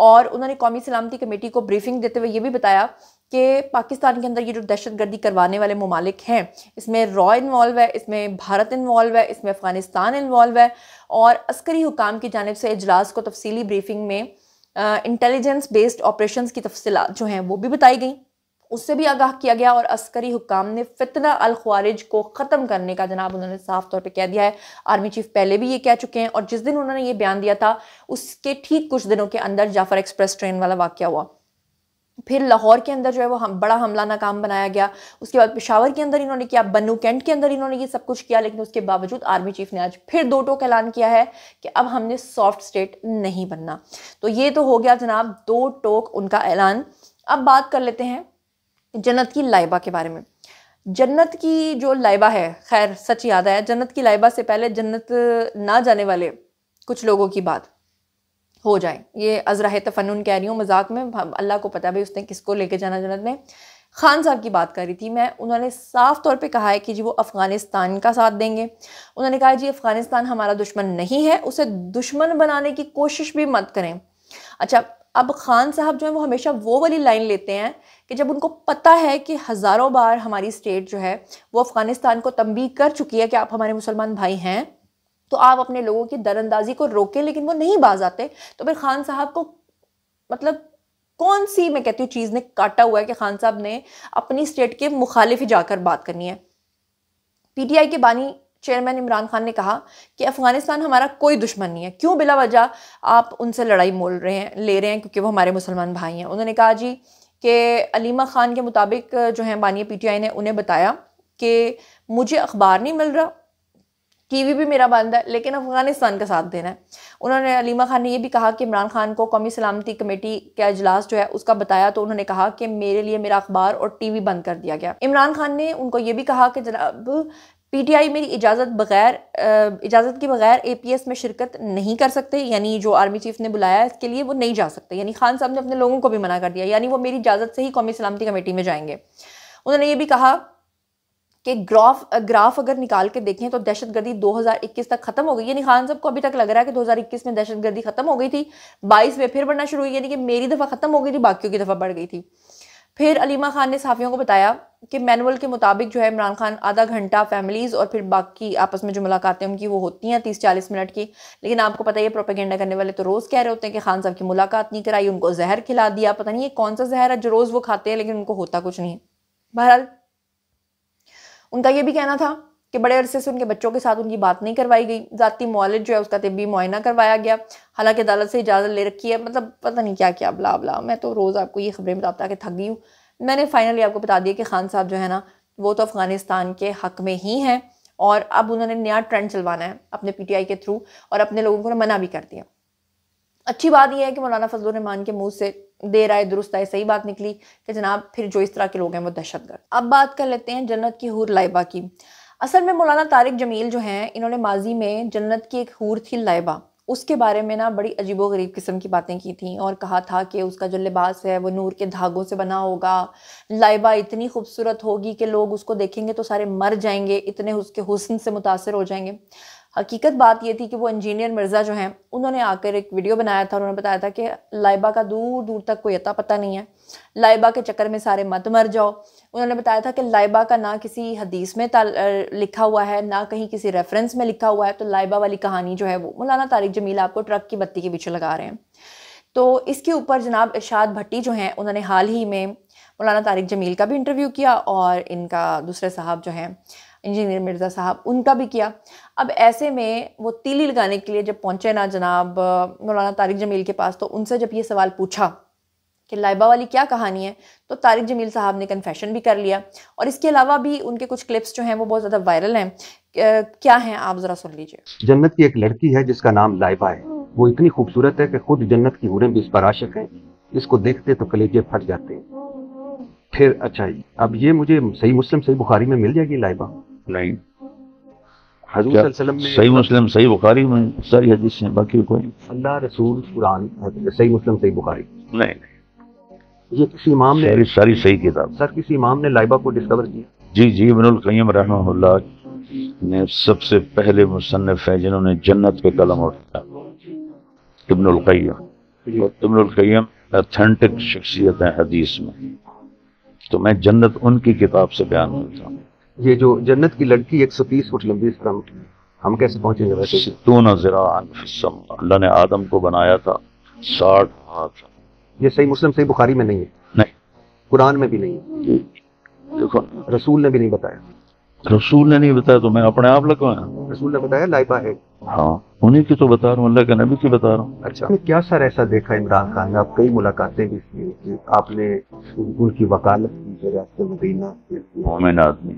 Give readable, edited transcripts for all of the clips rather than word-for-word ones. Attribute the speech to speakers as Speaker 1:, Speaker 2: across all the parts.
Speaker 1: اور انہوں نے قومی سلامتی کمیٹی کو بریفنگ دیتے ہوئے یہ بھی بتایا کہ پاکستان کے اندر یہ جو دہشت گردی کروانے والے ممالک ہیں اس میں را انوالو ہے، اس میں بھارت انوالو ہے، اس میں افغانستان انوالو ہے، اور عسکری حکام کی جانب سے اجلاس کو تفصیلی بریفنگ میں انٹیلیجنس بیسڈ آپریشنز کی تفصیلات جو ہیں وہ بھی بتائی گئیں، اس سے بھی آگاہ کیا گیا، اور عسکری حکام نے فتنہ الخوارج کو ختم کرنے کا جناب انہوں نے صاف طور پہ کہہ دیا ہے۔ آرمی چیف پہلے بھی یہ کہہ چکے ہیں، اور جس دن انہوں نے یہ بیان دیا تھا اس کے ٹھیک کچھ دنوں کے اندر جعفر ایکسپریس ٹرین والا واقعہ ہوا، پھر لاہور کے اندر جو ہے وہ بڑا حملہ ناکام بنایا گیا، اس کے بعد پشاور کے اندر انہوں نے کیا، بنو کینٹ کے اندر انہوں نے یہ سب کچھ کیا، لیکن اس کے باوجود آرمی چیف نے آج پھر دو ٹوک اعلان کیا ہے کہ اب ہم نے سافٹ سٹیٹ نہیں بننا۔ تو یہ تو ہو گیا جناب دو ٹوک ان کا اعلان۔ اب بات کر لیتے ہیں جنت کی لائبہ کے بارے میں۔ جنت کی جو لائبہ ہے، خیر سچ یاد ہے، جنت کی لائبہ سے پہلے جنت نہ جانے والے کچھ لوگوں کی بات ہو جائے، یہ ازرہ تفنن کہہ رہی ہوں مذاق میں، اللہ کو پتہ ہے اس نے کس کو لے کے جانا جنت میں۔ خان صاحب کی بات کر رہی تھی میں، انہوں نے صاف طور پہ کہا ہے کہ جی وہ افغانستان کا ساتھ دیں گے، انہوں نے کہا جی افغانستان ہمارا دشمن نہیں ہے، اسے دشمن بنانے کی کوشش بھی مت کریں۔ اچھا، اب خان صاحب جو ہیں وہ ہمیشہ وہ والی لائن لیتے ہیں کہ جب ان کو پتہ ہے کہ ہزاروں بار ہماری اسٹیٹ جو ہے وہ افغانستان کو تنبیہ کر چکی ہے کہ آپ ہمارے مسلمان بھائی ہیں، تو آپ اپنے لوگوں کی دراندازی کو روکیں، لیکن وہ نہیں باز آتے، تو پھر خان صاحب کو مطلب کون سی میں کہتی ہوں چیز نے کاٹا ہوا ہے کہ خان صاحب نے اپنی اسٹیٹ کے مخالف ہی جا کر بات کرنی ہے۔ پی ٹی آئی کے بانی چیئرمین عمران خان نے کہا کہ افغانستان ہمارا کوئی دشمن نہیں ہے، کیوں بلا وجہ آپ ان سے لڑائی لے رہے ہیں کیونکہ وہ ہمارے مسلمان بھائی ہیں۔ انہوں نے کہا جی کہ علیمہ خان کے مطابق جو ہیں بانی پی ٹی آئی نے انہیں بتایا کہ مجھے اخبار نہیں مل رہا، ٹی وی بھی میرا بند ہے، لیکن افغانستان کا ساتھ دینا ہے۔ انہوں نے علیمہ خان نے یہ بھی کہا کہ عمران خان کو قومی سلامتی کمیٹی کا اجلاس جو ہے اس کا بتایا تو انہوں نے کہا کہ میرے لیے میرا اخبار اور ٹی وی بند کر دیا گیا۔ عمران خان نے ان کو یہ بھی کہا کہ جناب پی ٹی آئی میری اجازت کے بغیر اے پی ایس میں شرکت نہیں کر سکتے، یعنی جو آرمی چیف نے بلایا اس کے لیے وہ نہیں جا سکتے، یعنی خان صاحب نے اپنے لوگوں کو بھی منع کر دیا، یعنی وہ میری اجازت سے ہی قومی سلامتی کمیٹی میں جائیں گے۔ انہوں نے یہ بھی کہا کہ گراف اگر نکال کے دیکھیں تو دہشت گردی 2021 تک ختم ہو گئی، یعنی خان صاحب کو ابھی تک لگ رہا ہے کہ 2021 میں دہشت گردی ختم ہو گئی تھی، 22 میں پھر بڑھنا شروع ہوئی، یعنی کہ میری دفعہ ختم ہو گئی تھی، باقیوں کی دفعہ بڑھ گئی تھی۔ پھر علیمہ خان نے صحافیوں کو بتایا کہ مینول کے مطابق جو ہے عمران خان آدھا گھنٹہ فیملیز اور پھر باقی آپس میں جو ملاقاتیں ان کی وہ ہوتی ہیں 30-40 منٹ کی، لیکن آپ کو پتہ ہے یہ پروپیگنڈا کرنے والے تو روز کہہ رہے ہوتے ہیں کہ خان صاحب کی ملاقات نہیں کرائی، ان کو زہر کھلا دیا، پتہ نہیں یہ کون سا زہر ہے جو روز وہ کھاتے ہیں لیکن ان کو ہوتا کچھ نہیں۔ بہرحال ان کا یہ بھی کہنا تھا کہ بڑے عرصے سے ان کے بچوں کے ساتھ ان کی بات نہیں کروائی گئی، ذاتی مولد جو ہے اس کا طبی معائنہ کروایا گیا، حالانکہ عدالت سے اجازت لے رکھی ہے، مطلب پتہ نہیں کیا کیا بلا بلا۔ میں تو روز آپ کو یہ خبریں بتاتا کہ تھک گئی ہوں۔ میں نے فائنلی آپ کو بتا دیا کہ خان صاحب جو ہے نا وہ تو افغانستان کے حق میں ہی ہیں، اور اب انہوں نے نیا ٹرینڈ چلوانا ہے اپنے پی ٹی آئی کے تھرو، اور اپنے لوگوں کو منع بھی کر دیا۔ اچھی بات یہ ہے کہ مولانا فضل الرحمان کے منہ سے دیر آئے درست آئے صحیح بات نکلی کہ جناب پھر جو اس طرح کے لوگ ہیں وہ دہشت گرد۔ اب بات کر لیتے ہیں جنت کی حور لائبہ کی۔ اصل میں مولانا طارق جمیل جو ہیں انہوں نے ماضی میں جنت کی ایک حور تھی لائبہ، اس کے بارے میں نا بڑی عجیب و غریب قسم کی باتیں کی تھیں، اور کہا تھا کہ اس کا جو لباس ہے وہ نور کے دھاگوں سے بنا ہوگا، لائبہ اتنی خوبصورت ہوگی کہ لوگ اس کو دیکھیں گے تو سارے مر جائیں گے، اتنے اس کے حسن سے متاثر ہو جائیں گے۔ حقیقت بات یہ تھی کہ وہ انجینئر مرزا جو ہیں انہوں نے آ کر ایک ویڈیو بنایا تھا، انہوں نے بتایا تھا کہ لائبہ کا دور دور تک کوئی عطا پتہ نہیں ہے، لائبہ کے چکر میں سارے مت مر جاؤ۔ انہوں نے بتایا تھا کہ لائبہ کا نہ کسی حدیث میں لکھا ہوا ہے، نہ کہیں کسی ریفرنس میں لکھا ہوا ہے، تو لائبہ والی کہانی جو ہے وہ مولانا طارق جمیل آپ کو ٹرک کی بتی کے پیچھے لگا رہے ہیں۔ تو اس کے اوپر جناب ارشاد بھٹی جو ہیں انہوں نے حال ہی میں مولانا طارق جمیل کا بھی انٹرویو کیا، اور ان کا دوسرے صاحب جو ہیں انجینئر مرزا صاحب ان کا بھی کیا۔ اب ایسے میں وہ تیلی لگانے کے لیے جب پہنچے نا جناب مولانا طارق جمیل کے پاس، تو ان سے جب یہ سوال پوچھا کہ لائبہ والی کیا کہانی ہے، تو طارق جمیل صاحب نے کنفیشن بھی کر لیا، اور اس کے علاوہ بھی ان کے کچھ کلپس جو ہیں وہ بہت زیادہ وائرل ہیں۔ کیا ہیں آپ ذرا سن لیجئے۔
Speaker 2: جنت کی ایک لڑکی ہے جس کا نام لائبہ ہے، وہ اتنی خوبصورت ہے کہ خود جنت کی حوریں بھی اس پر عاشق ہیں، اس کو دیکھتے تو کلیجے پھٹ جاتے ہیں۔ پھر اچھا اب یہ مجھے صحیح مسلم صحیح بخاری میں مل جائے گی لائبہ؟
Speaker 3: نہیں،
Speaker 2: حضور صلی اللہ علیہ وسلم نے
Speaker 3: صحیح مسلم صحیح بخاری میں ساری حدیث ہیں، باقی کوئی
Speaker 2: اللہ رسول قرآن صحیح مسلم صحیح بخاری
Speaker 3: نہیں۔
Speaker 2: یہ کسی امام نے
Speaker 3: ساری صحیح کتاب
Speaker 2: سر کسی امام نے لائبہ کو ڈسکور کیا؟
Speaker 3: جی ابن القیم رحمہ اللہ نے سب سے پہلے مصنف ہے جنہوں نے جنت پہ قلم اٹھایا، ابن القیم۔ ابن القیم اتھینٹک شخصیت ہے حدیث میں، تو میں جنت ان کی کتاب سے بیان کرتا ہوں۔
Speaker 2: یہ جو جنت کی لڑکی 130 فٹ لمبی، اس پر ہم کیسے پہنچیں گے ویسے؟
Speaker 3: 60 ذراعاً فی السماء، اللہ نے آدم کو بنایا تھا 60 ہاتھ۔
Speaker 2: یہ صحیح مسلم صحیح بخاری میں نہیں ہے،
Speaker 3: نہیں،
Speaker 2: قرآن میں بھی نہیں ہے،
Speaker 3: دیکھو
Speaker 2: رسول نے بھی نہیں بتایا۔
Speaker 3: رسول نے نہیں بتایا تو میں اپنے آپ لگوایا۔
Speaker 2: رسول نے بتایا لائبہ ہے۔
Speaker 3: ہاں، انہیں کی تو بتا رہا ہوں، اللہ کے نبی کی بتا رہا ہوں۔
Speaker 2: اچھا، کیا سر ایسا دیکھا عمران خان نے؟ آپ کئی ملاقاتیں بھی کی کہ آپ نے ان کی وکالت کی ریاست مدینہ؟
Speaker 3: مومن آدمی،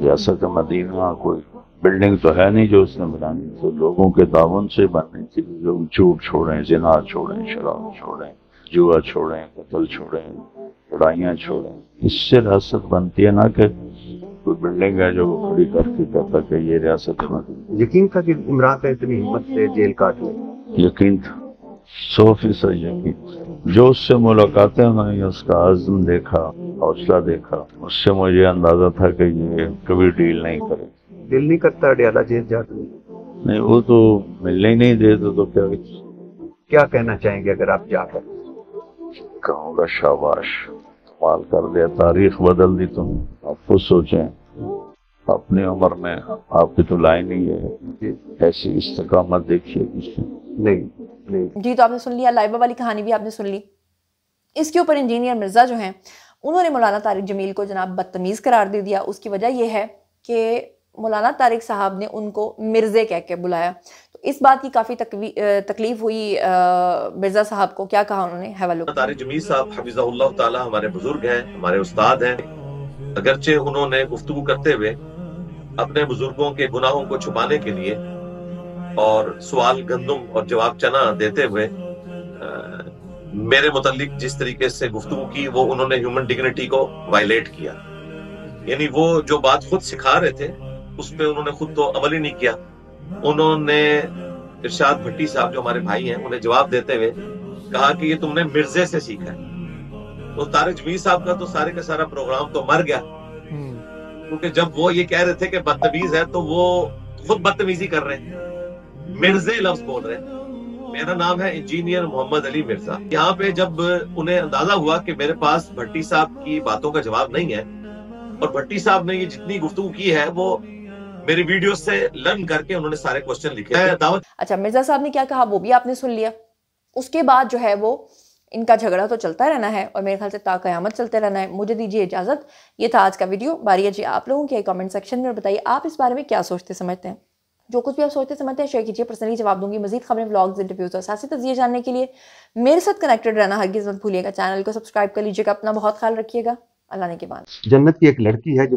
Speaker 3: ریاست مدینہ کوئی بلڈنگ تو ہے نہیں جو اس نے بنانی، تو لوگوں کے تعاون سے بننے کے لیے لوگ جھوٹ چھوڑیں، زنا چھوڑیں، شراب چھوڑیں، جوا چھوڑیں، قتل چھوڑیں، لڑائیاں چھوڑیں، اس سے ریاست بنتی ہے، نہ کہ کوئی بلڈنگ ہے جو کھڑی کر کے کہتا کہ یہ ریاست مدینہ۔
Speaker 2: یقین تھا کہ عمران خان اتنی ہمت سے جیل کاٹ لیں؟
Speaker 3: یقین تھا، 100% یقین۔ جو اس سے ملاقاتیں ہوئی، اس کا عزم دیکھا، حوصلہ دیکھا، اس سے مجھے اندازہ تھا کہ یہ کبھی ڈیل نہیں کرے۔
Speaker 2: دل نہیں کرتا اڈیالہ جیل جاتے؟
Speaker 3: نہیں، وہ تو ملنے ہی نہیں دیتے تو
Speaker 2: کیا کہنا چاہیں گے اگر آپ جا کر؟
Speaker 3: کہوں گا شاباش، کمال کر دیا، تاریخ بدل دی تم۔ آپ خود سوچیں، اپنی عمر میں آپ کی تو لائن ہی ہے، ایسی استقامت دیکھیے کسی
Speaker 2: نہیں۔
Speaker 1: جی، تو آپ نے سن لیا، لائبہ والی کہانی بھی آپ نے سن لی۔ اس کے اوپر انجینئر مرزا جو ہیں انہوں نے مولانا طارق جمیل کو جناب بدتمیز قرار دے دیا۔ اس کی وجہ یہ ہے کہ مولانا طارق صاحب نے ان کو مرزے کہہ کے بلایا، تو اس بات کی کافی تکلیف ہوئی مرزا صاحب کو۔ کیا کہا انہوں نے، حوالہ
Speaker 4: طارق جمیل صاحب حفظہ اللہ تعالی ہمارے بزرگ ہیں، ہمارے استاد ہیں۔ اگرچہ انہوں نے گفتگو کرتے ہوئے اپنے بزرگوں کے گناہوں کو چھپانے کے لیے اور سوال گندم اور جواب چنا دیتے ہوئے میرے متعلق جس طریقے سے گفتگو کی، وہ انہوں نے ہیومن ڈگنیٹی کو وائلیٹ کیا۔ یعنی وہ جو بات خود سکھا رہے تھے اس پہ انہوں نے خود تو عمل ہی نہیں کیا۔ انہوں نے ارشاد بھٹی صاحب جو ہمارے بھائی ہیں انہیں جواب دیتے ہوئے کہا کہ یہ تم نے مرزے سے سیکھا ہے۔ تو طارق جمیل صاحب کا تو سارے کا سارا پروگرام تو مر گیا، کیونکہ جب وہ یہ کہہ رہے تھے کہ بدتمیز ہے تو وہ خود بدتمیزی کر رہے ہیں، مرزے لفظ بول رہے ہیں۔ میرا نام ہے انجینئر محمد علی مرزا۔ یہاں پہ جب انہیں اندازہ ہوا کہ میرے پاس بھٹی صاحب کی باتوں کا جواب نہیں ہے، اور بھٹی صاحب نے یہ جتنی گفتگو کی ہے وہ میری ویڈیو سے لرن کر کے انہوں نے سارے کوسچن لکھے ہیں۔
Speaker 1: اچھا، مرزا صاحب نے کیا کہا وہ بھی آپ نے سن لیا۔ اس کے بعد جو ہے وہ ان کا جھگڑا تو چلتا رہنا ہے، اور میرے خیال سے تا قیامت چلتے رہنا ہے۔ مجھے دیجیے اجازت، یہ تھا آج کا ویڈیو۔ باری ہے جی آپ لوگوں کے کامنٹ سیکشن میں، بتائیے آپ اس بارے میں کیا سوچتے سمجھتے ہیں۔ جو کچھ بھی آپ سوچتے سمجھتے ہیں شیئر کیجیے، پرسنلی جواب دوں گی۔ مزید خبریں، ولاگز، انٹرویوز اور سیاسی تجزیے جاننے کے لیے میرے ساتھ کنیکٹڈ رہنا ہرگز مت بھولیے گا۔ چینل کو سبسکرائب کر لیجیے گا، اپنا بہت خیال رکھیے گا۔ اللہ نے کے بعد
Speaker 2: جنت کی ایک لڑکی ہے جو